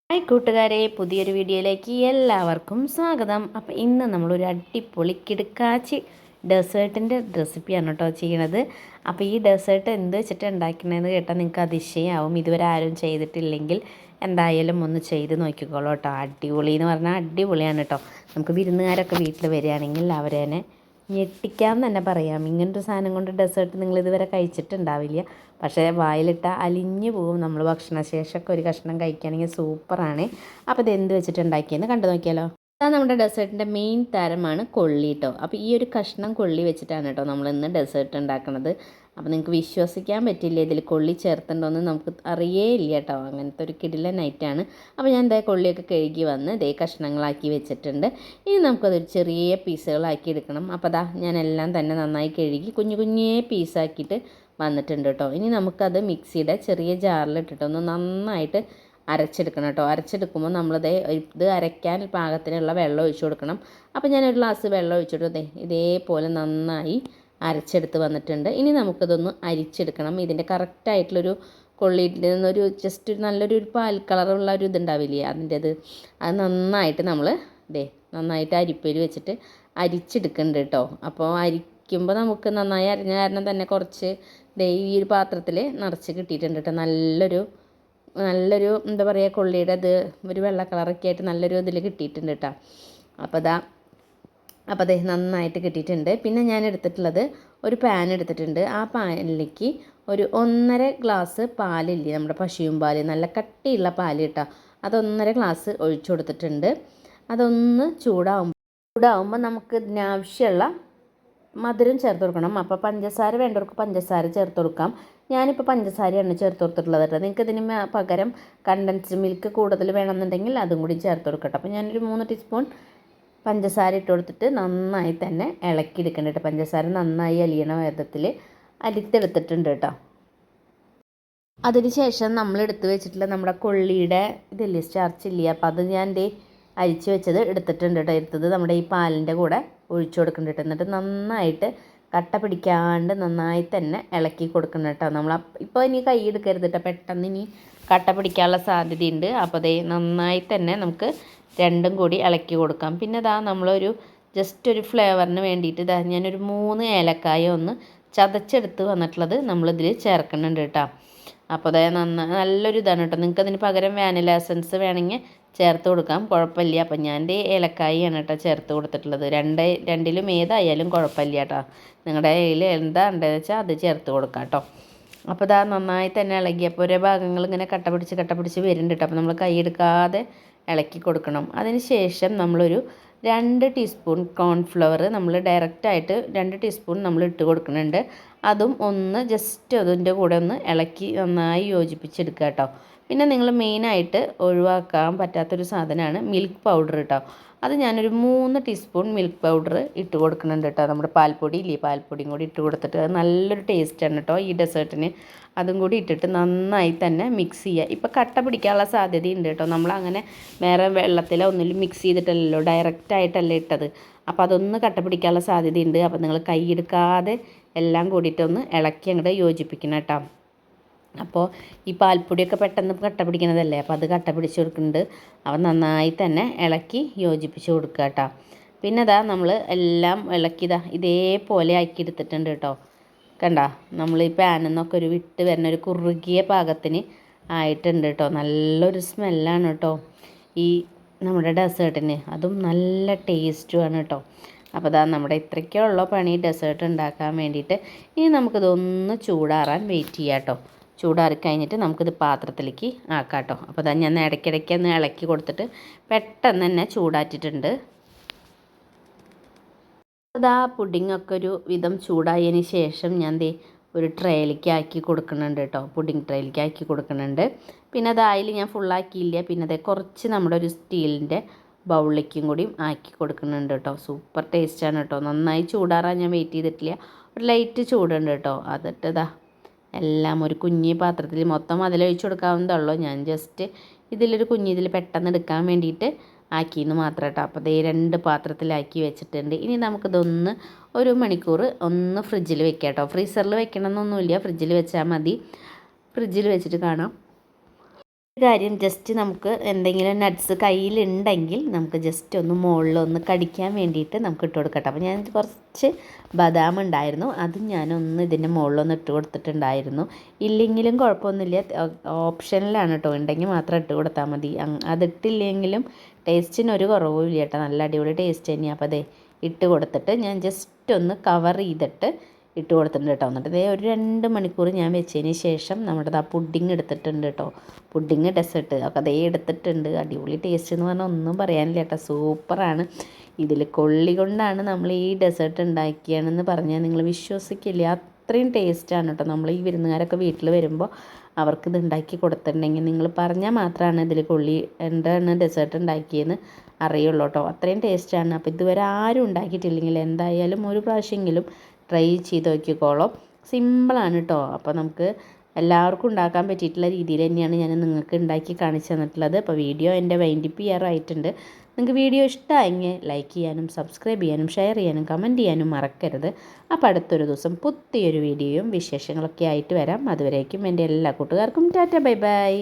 Hi കൂട്ടുകാരെ, പുതിയൊരു വീഡിയോയിലേക്ക് എല്ലാവർക്കും സ്വാഗതം. അപ്പോൾ ഇന്ന് നമ്മളൊരു അടിപൊളി കിടുക്കാച്ചി ഡെസേർട്ടിൻ്റെ റെസിപ്പിയാണ് കേട്ടോ ചെയ്യണത്. അപ്പോൾ ഈ ഡെസേർട്ട് എന്ത് വെച്ചിട്ട് ഉണ്ടാക്കണതെന്ന് കേട്ടാൽ നിങ്ങൾക്ക് അതിശയമാവും. ഇതുവരെ ആരും ചെയ്തിട്ടില്ലെങ്കിൽ എന്തായാലും ഒന്ന് ചെയ്ത് നോക്കിക്കോളൂ കേട്ടോ. അടിപൊളി എന്ന് പറഞ്ഞാൽ അടിപൊളിയാണ് കേട്ടോ. നമുക്ക് വിരുന്നുകാരൊക്കെ വീട്ടിൽ വരികയാണെങ്കിൽ അവരെ ഞെട്ടിക്കാമെന്ന് തന്നെ പറയാം. ഇങ്ങനൊരു സാധനം കൊണ്ട് ഡെസേർട്ട് നിങ്ങളിതുവരെ കഴിച്ചിട്ടുണ്ടാവില്ല. പക്ഷേ വായിലിട്ട അലിഞ്ഞു പോകും. നമ്മൾ ഭക്ഷണശേഷമൊക്കെ ഒരു കഷ്ണം കഴിക്കുകയാണെങ്കിൽ സൂപ്പറാണ്. അപ്പോൾ ഇത് എന്ത് വെച്ചിട്ടുണ്ടാക്കിയെന്ന് കണ്ടു നോക്കിയാലോ. അതാ നമ്മുടെ ഡെസേർട്ടിൻ്റെ മെയിൻ താരമാണ് കൊള്ളി കേട്ടോ. അപ്പോൾ ഈ ഒരു കഷ്ണം കൊള്ളി വെച്ചിട്ടാണ് കേട്ടോ നമ്മളിന്ന് ഡെസേർട്ട് ഉണ്ടാക്കുന്നത്. അപ്പോൾ നിങ്ങൾക്ക് വിശ്വസിക്കാൻ പറ്റില്ല ഇതിൽ കൊള്ളി ചേർത്തുണ്ടോയെന്ന് നമുക്ക് അറിയേയില്ല കേട്ടോ. അങ്ങനത്തെ ഒരു കിടിലൻ നൈറ്റാണ്. അപ്പോൾ ഞാൻ ഇതേ കൊള്ളിയൊക്കെ കഴുകി വന്ന് ഇതേ കഷ്ണങ്ങളാക്കി വെച്ചിട്ടുണ്ട്. ഇനി നമുക്കതൊരു ചെറിയ പീസുകളാക്കി എടുക്കണം. അപ്പോൾ അതാ ഞാനെല്ലാം തന്നെ നന്നായി കഴുകി കുഞ്ഞു കുഞ്ഞേ പീസാക്കിയിട്ട് വന്നിട്ടുണ്ട് കേട്ടോ. ഇനി നമുക്കത് മിക്സിയുടെ ചെറിയ ജാറിലിട്ടിട്ടൊന്ന് നന്നായിട്ട് അരച്ചെടുക്കണം കേട്ടോ. അരച്ചെടുക്കുമ്പോൾ നമ്മളിത് അരയ്ക്കാൻ പാകത്തിനുള്ള വെള്ളം ഒഴിച്ചു കൊടുക്കണം. അപ്പോൾ ഞാനൊരു ഗ്ലാസ് വെള്ളം ഒഴിച്ചിട്ട് ഇതേപോലെ നന്നായി അരച്ചെടുത്ത് വന്നിട്ടുണ്ട്. ഇനി നമുക്കിതൊന്ന് അരിച്ചെടുക്കണം. ഇതിൻ്റെ കറക്റ്റായിട്ടുള്ളൊരു കൊള്ളിയിൽ നിന്നൊരു ജസ്റ്റ് നല്ലൊരു പാൽ കളറുള്ള ഒരു ഇതുണ്ടാവില്ലേ അതിൻ്റേത്, അത് നന്നായിട്ട് നമ്മൾ നന്നായിട്ട് അരിപ്പയിൽ വെച്ചിട്ട് അരിച്ചെടുക്കുന്നുണ്ട് കേട്ടോ. അപ്പോൾ അരിക്കുമ്പോൾ നമുക്ക് നന്നായി അരിഞ്ഞ കാരണം തന്നെ കുറച്ച് ഈ ഒരു പാത്രത്തിൽ നിറച്ച് കിട്ടിയിട്ടുണ്ട് കേട്ടോ. നല്ലൊരു എന്താ പറയുക, കൊള്ളിയുടെ ഇത് ഒരു വെള്ള കളറൊക്കെ ആയിട്ട് നല്ലൊരു ഇതിൽ കിട്ടിയിട്ടുണ്ട് കേട്ടോ. അപ്പോൾ അതേ നന്നായിട്ട് കിട്ടിയിട്ടുണ്ട്. പിന്നെ ഞാൻ എടുത്തിട്ടുള്ളത് ഒരു പാൻ എടുത്തിട്ടുണ്ട്. ആ പാനിലേക്ക് ഒരു 1.5 ഗ്ലാസ് പാലില്ലേ, നമ്മുടെ പശുവും പാൽ, നല്ല കട്ടിയുള്ള പാൽ കേട്ടോ, അത് 1.5 ഗ്ലാസ് ഒഴിച്ചു കൊടുത്തിട്ടുണ്ട്. അതൊന്ന് ചൂടാവുമ്പോൾ നമുക്ക് ഇതിനാവശ്യമുള്ള മധുരം ചേർത്ത് കൊടുക്കണം. അപ്പോൾ പഞ്ചസാര വേണ്ടവർക്ക് പഞ്ചസാര ചേർത്ത് കൊടുക്കാം. ഞാനിപ്പോൾ പഞ്ചസാരയാണ് ചേർത്ത് കൊടുത്തിട്ടുള്ളത് കേട്ടോ. നിങ്ങൾക്ക് ഇതിന് പകരം കണ്ടൻസ്ഡ് മിൽക്ക് കൂടുതൽ വേണമെന്നുണ്ടെങ്കിൽ അതും കൂടി ചേർത്ത് കൊടുക്കട്ടെ. അപ്പോൾ ഞാനൊരു 3 ടീസ്പൂൺ പഞ്ചസാര ഇട്ട് കൊടുത്തിട്ട് നന്നായി തന്നെ ഇളക്കിയെടുക്കണം കേട്ടോ. പഞ്ചസാര നന്നായി അലിയണ വിധത്തിൽ അരിത്തെടുത്തിട്ടുണ്ട് കേട്ടോ. അതിന് ശേഷം നമ്മൾ എടുത്ത് വെച്ചിട്ടുള്ള നമ്മുടെ കൊള്ളിയുടെ ഇതില്ലേ, സ്റ്റാർച്ചില്ലേ, അപ്പോൾ അത് ഞാൻ അരിച്ച് വെച്ചത് എടുത്തിട്ടുണ്ട് കേട്ടോ. എടുത്തത് നമ്മുടെ ഈ പാലിൻ്റെ കൂടെ ഒഴിച്ചു കൊടുക്കുന്നുണ്ട് കേട്ടോ. എന്നിട്ട് നന്നായിട്ട് കട്ട പിടിക്കാണ്ട് നന്നായി തന്നെ ഇളക്കി കൊടുക്കണം കേട്ടോ. നമ്മൾ ഇപ്പോൾ ഇനി കൈ എടുക്കരുത് കേട്ടോ, പെട്ടെന്ന് ഇനി കട്ട പിടിക്കാനുള്ള സാധ്യതയുണ്ട്. അപ്പോൾ നന്നായി തന്നെ നമുക്ക് രണ്ടും കൂടി ഇളക്കി കൊടുക്കാം. പിന്നെ നമ്മളൊരു ജസ്റ്റ് ഒരു ഫ്ലേവറിന് വേണ്ടിയിട്ട് ഞാനൊരു 3 ഏലക്കായ ഒന്ന് ചതച്ചെടുത്ത് വന്നിട്ടുള്ളത് നമ്മളിതിൽ ചേർക്കുന്നുണ്ട് കേട്ടോ. അപ്പോൾ നല്ലൊരു ഇതാണ് കേട്ടോ. നിങ്ങൾക്ക് അതിന് പകരം വാനില എസൻസ് വേണമെങ്കിൽ ചേർത്ത് കൊടുക്കാം, കുഴപ്പമില്ല. അപ്പം ഞാൻ ഏലക്കായാണ് കേട്ടോ ചേർത്ത് കൊടുത്തിട്ടുള്ളത്. രണ്ടിലും ഏതായാലും കുഴപ്പമില്ല കേട്ടോ. നിങ്ങളുടെ കയ്യിൽ എന്താ ഉണ്ടെന്ന് വെച്ചാൽ അത് ചേർത്ത് കൊടുക്കാം കേട്ടോ. അപ്പോൾ നന്നായി തന്നെ ഇളകിയപ്പോൾ ഓരോ ഭാഗങ്ങൾ ഇങ്ങനെ കട്ട പിടിച്ച് വരുന്നുണ്ട് കേട്ടോ. അപ്പോൾ നമ്മൾ കൈയെടുക്കാതെ ഇളക്കി കൊടുക്കണം. അതിന് ശേഷം നമ്മളൊരു 2 ടീസ്പൂൺ കോൺഫ്ലവർ നമ്മൾ ഡയറക്റ്റായിട്ട് 2 ടീസ്പൂൺ നമ്മൾ ഇട്ട് കൊടുക്കുന്നുണ്ട്. അതും ഒന്ന് ജസ്റ്റ് അതിൻ്റെ കൂടെ ഒന്ന് ഇളക്കി നന്നായി യോജിപ്പിച്ചെടുക്കുക കേട്ടോ. പിന്നെ നിങ്ങൾ മെയിനായിട്ട് ഒഴിവാക്കാൻ പറ്റാത്തൊരു സാധനമാണ് മിൽക്ക് പൗഡർ കേട്ടോ. അത് ഞാനൊരു 3 ടീസ്പൂൺ മിൽക്ക് പൗഡർ ഇട്ട് കൊടുക്കുന്നുണ്ട് കേട്ടോ. നമ്മുടെ പാൽപ്പൊടി ഇല്ലേ, പാൽപ്പൊടിയും കൂടി ഇട്ട് കൊടുത്തിട്ട് അത് നല്ലൊരു ടേസ്റ്റാണ് കേട്ടോ ഈ ഡെസേർട്ടിന്. അതും കൂടി ഇട്ടിട്ട് നന്നായി തന്നെ മിക്സ് ചെയ്യുക. ഇപ്പോൾ കട്ട പിടിക്കാനുള്ള സാധ്യതയുണ്ട് കേട്ടോ. നമ്മളങ്ങനെ വേറെ വെള്ളത്തിലോ ഒന്നിലും മിക്സ് ചെയ്തിട്ടല്ലല്ലോ, ഡയറക്റ്റായിട്ടല്ലേ ഇട്ടത്. അപ്പോൾ അതൊന്ന് കട്ട പിടിക്കാനുള്ള സാധ്യതയുണ്ട്. അപ്പോൾ നിങ്ങൾ കൈയെടുക്കാതെ എല്ലാം കൂടിയിട്ടൊന്ന് ഇളക്കി അങ്ങോട്ട് യോജിപ്പിക്കണം കേട്ടോ. അപ്പോൾ ഈ പാൽപ്പൊടിയൊക്കെ പെട്ടെന്ന് കട്ട പിടിക്കുന്നതല്ലേ, അപ്പോൾ അത് കട്ട പിടിച്ച് കൊടുക്കുന്നുണ്ട്. അപ്പോൾ നന്നായി തന്നെ ഇളക്കി യോജിപ്പിച്ച് കൊടുക്കുക കേട്ടോ. പിന്നെ നമ്മൾ എല്ലാം ഇളക്കി ഇതേപോലെ ആക്കി എടുത്തിട്ടുണ്ട് കേട്ടോ. കണ്ട നമ്മൾ ഈ പാനിൽ നിന്നൊക്കെ ഒരു വിട്ട് വരുന്ന ഒരു കുറുകിയ പാകത്തിന് ആയിട്ടുണ്ട് കേട്ടോ. നല്ലൊരു സ്മെല്ലാണ് കേട്ടോ ഈ നമ്മുടെ ഡെസേർട്ടിന്, അതും നല്ല ടേസ്റ്റുമാണ് കേട്ടോ. അപ്പോൾ നമ്മുടെ ഇത്രയ്ക്കേ ഉള്ള പണി ഡെസേർട്ട് ഉണ്ടാക്കാൻ വേണ്ടിയിട്ട്. ഇനി നമുക്കിതൊന്ന് ചൂടാറാൻ വെയിറ്റ് ചെയ്യാം കേട്ടോ. ചൂടാറി കഴിഞ്ഞിട്ട് നമുക്കിത് പാത്രത്തിലേക്ക് ആക്കാം കേട്ടോ. അപ്പോൾ ഞാൻ ഇടയ്ക്കിടയ്ക്ക് ഒന്ന് ഇളക്കി കൊടുത്തിട്ട് പെട്ടെന്ന് തന്നെ ചൂടാറ്റിട്ടുണ്ട്. പുഡിങ്ങൊക്കെ ഒരു വിധം ചൂടായതിന് ശേഷം ഞാൻ ഒരു ട്രേയിലേക്ക് ആക്കി കൊടുക്കുന്നുണ്ട് കേട്ടോ. പുഡിങ് ട്രേയിലേക്ക് ആക്കി കൊടുക്കുന്നുണ്ട്. പിന്നെ അതിൽ ഞാൻ ഫുള്ളാക്കിയില്ല. പിന്നെ കുറച്ച് നമ്മുടെ ഒരു സ്റ്റീലിൻ്റെ ബൗളിലേക്കും കൂടി ആക്കി കൊടുക്കുന്നുണ്ട് കേട്ടോ. സൂപ്പർ ടേസ്റ്റാണ് കേട്ടോ. നന്നായി ചൂടാറാൻ ഞാൻ വെയിറ്റ് ചെയ്തിട്ടില്ല, ഒരു ലൈറ്റ് ചൂടുണ്ട് കേട്ടോ. അതിട്ട് എല്ലാം ഒരു കുഞ്ഞി പാത്രത്തിൽ മൊത്തം അതിലൊഴിച്ച് കൊടുക്കാവുന്നതുള്ളൂ. ഞാൻ ജസ്റ്റ് ഇതിലൊരു ഇതിൽ പെട്ടെന്ന് എടുക്കാൻ വേണ്ടിയിട്ട് ആക്കിയെന്ന് മാത്രം കേട്ടോ. അപ്പോൾ 2 പാത്രത്തിലാക്കി വെച്ചിട്ടുണ്ട്. ഇനി നമുക്കിതൊന്ന് 1 മണിക്കൂർ ഒന്ന് ഫ്രിഡ്ജിൽ വെക്കാം കേട്ടോ. ഫ്രീസറിൽ വെക്കണമെന്നൊന്നുമില്ല, ഫ്രിഡ്ജിൽ വെച്ചാൽ മതി. ഫ്രിഡ്ജിൽ വെച്ചിട്ട് കാണാം. കാര്യം ജസ്റ്റ് നമുക്ക് എന്തെങ്കിലും നട്ട്സ് കയ്യിലുണ്ടെങ്കിൽ നമുക്ക് ജസ്റ്റ് ഒന്ന് മുകളിലൊന്ന് കടിക്കാൻ വേണ്ടിയിട്ട് നമുക്ക് ഇട്ട് കൊടുക്കട്ടെ. അപ്പോൾ ഞാൻ കുറച്ച് ബദാം ഉണ്ടായിരുന്നു, അതും ഞാനൊന്ന് ഇതിൻ്റെ മുകളിലൊന്ന് ഇട്ട് കൊടുത്തിട്ടുണ്ടായിരുന്നു. ഇല്ലെങ്കിലും കുഴപ്പമൊന്നുമില്ല, ഓപ്ഷനിലാണ് കേട്ടോ, ഉണ്ടെങ്കിൽ മാത്രം ഇട്ട് കൊടുത്താൽ മതി. അതിട്ടില്ലെങ്കിലും ടേസ്റ്റിന് ഒരു കുറവും ഇല്ല കേട്ടോ, നല്ല അടിപൊളി ടേസ്റ്റ് തന്നെയാണ്. അപ്പോൾ അതെ ഇട്ട് കൊടുത്തിട്ട് ഞാൻ ജസ്റ്റ് ഒന്ന് കവർ ചെയ്തിട്ട് ഇട്ട് കൊടുത്തിട്ടുണ്ട് കേട്ടോ. എന്നിട്ട് ഇതേ ഒരു 2 മണിക്കൂർ ഞാൻ വെച്ചതിന് ശേഷം നമ്മുടെ ആ പുഡിങ് എടുത്തിട്ടുണ്ട് കേട്ടോ. പുഡിങ് ഡെസേർട്ട് ഒക്കെ അതേ എടുത്തിട്ടുണ്ട്. അടിപൊളി ടേസ്റ്റ് എന്ന് പറഞ്ഞാൽ ഒന്നും പറയാനില്ല കേട്ടോ, സൂപ്പറാണ്. ഇതിൽ കൊള്ളി കൊണ്ടാണ് നമ്മൾ ഈ ഡെസേർട്ട് ഉണ്ടാക്കിയാണെന്ന് പറഞ്ഞാൽ നിങ്ങൾ വിശ്വസിക്കില്ല, അത്രയും ടേസ്റ്റാണ് കേട്ടോ. നമ്മൾ ഈ വിരുന്നുകാരൊക്കെ വീട്ടിൽ വരുമ്പോൾ അവർക്ക് ഇത് ഉണ്ടാക്കി കൊടുത്തിട്ടുണ്ടെങ്കിൽ നിങ്ങൾ പറഞ്ഞാൽ മാത്രമാണ് ഇതിൽ കൊള്ളി എന്താണ് ഡെസേർട്ട് ഉണ്ടാക്കിയെന്ന് അറിയുള്ളൂ കേട്ടോ, അത്രയും ടേസ്റ്റാണ്. അപ്പോൾ ഇതുവരെ ആരും ഉണ്ടാക്കിയിട്ടില്ലെങ്കിൽ എന്തായാലും ഒരു പ്രാവശ്യമെങ്കിലും ട്രൈ ചെയ്ത് നോക്കിക്കോളൂ. സിമ്പിളാണ് കേട്ടോ. അപ്പോൾ നമുക്ക് എല്ലാവർക്കും ഉണ്ടാക്കാൻ പറ്റിയിട്ടുള്ള രീതിയിൽ തന്നെയാണ് ഞാൻ നിങ്ങൾക്ക് ഉണ്ടാക്കി കാണിച്ചു തന്നിട്ടുള്ളത്. അപ്പോൾ വീഡിയോ എൻ്റെ വൈൻഡപ്പ് ചെയ്യാറായിട്ടുണ്ട്. നിങ്ങൾക്ക് വീഡിയോ ഇഷ്ടമായെങ്കിൽ ലൈക്ക് ചെയ്യാനും സബ്സ്ക്രൈബ് ചെയ്യാനും ഷെയർ ചെയ്യാനും കമൻറ്റ് ചെയ്യാനും മറക്കരുത്. അപ്പോൾ അടുത്തൊരു ദിവസം പുതിയൊരു വീഡിയോയും വിശേഷങ്ങളൊക്കെ ആയിട്ട് വരാം. അതുവരേക്കും എൻ്റെ എല്ലാ കൂട്ടുകാർക്കും ടാറ്റ ബൈ ബൈ.